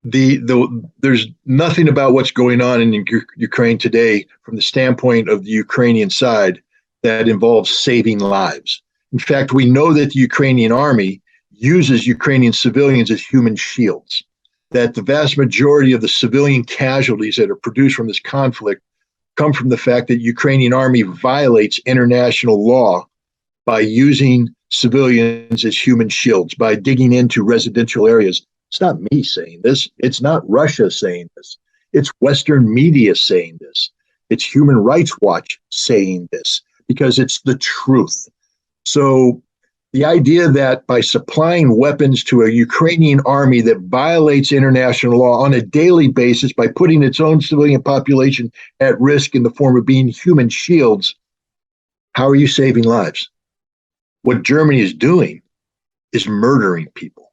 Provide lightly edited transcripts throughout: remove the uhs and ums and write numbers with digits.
there's nothing about what's going on in Ukraine today from the standpoint of the Ukrainian side that involves saving lives. In fact, we know that the Ukrainian army uses Ukrainian civilians as human shields, that the vast majority of the civilian casualties that are produced from this conflict come from the fact that Ukrainian army violates international law by using civilians as human shields, by digging into residential areas. It's not me saying this. It's not Russia saying this. It's Western media saying this. It's Human Rights Watch saying this because it's the truth. So the idea that by supplying weapons to a Ukrainian army that violates international law on a daily basis by putting its own civilian population at risk in the form of being human shields, how are you saving lives? What Germany is doing is murdering people,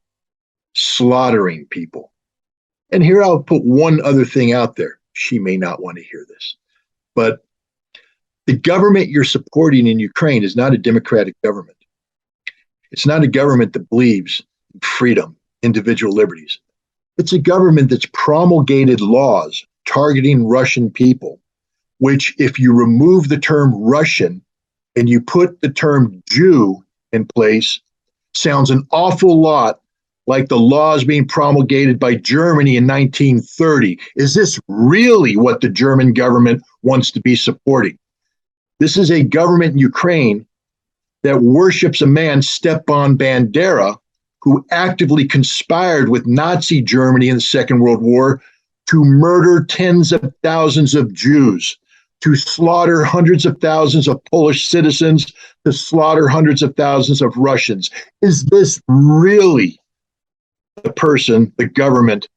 slaughtering people. And here I'll put one other thing out there. She may not want to hear this, but the government you're supporting in Ukraine is not a democratic government. It's not a government that believes in freedom, individual liberties. It's a government that's promulgated laws targeting Russian people, which if you remove the term Russian and you put the term Jew in place, sounds an awful lot like the laws being promulgated by Germany in 1930. Is this really what the German government wants to be supporting? This is a government in Ukraine that worships a man, Stepan Bandera, who actively conspired with Nazi Germany in the Second World War to murder tens of thousands of Jews, to slaughter hundreds of thousands of Polish citizens, to slaughter hundreds of thousands of Russians. Is this really the person, the government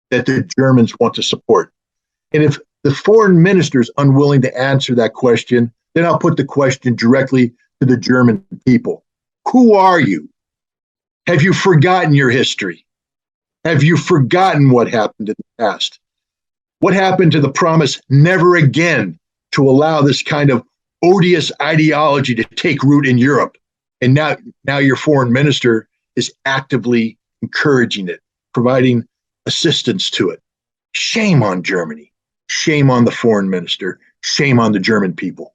that the Germans want to support? And if the foreign minister is unwilling to answer that question, then I'll put the question directly to the German people. Who are you? Have you forgotten your history? Have you forgotten what happened in the past? What happened to the promise never again to allow this kind of odious ideology to take root in Europe? And now your foreign minister is actively encouraging it, providing assistance to it. Shame on Germany. Shame on the foreign minister. Shame on the German people.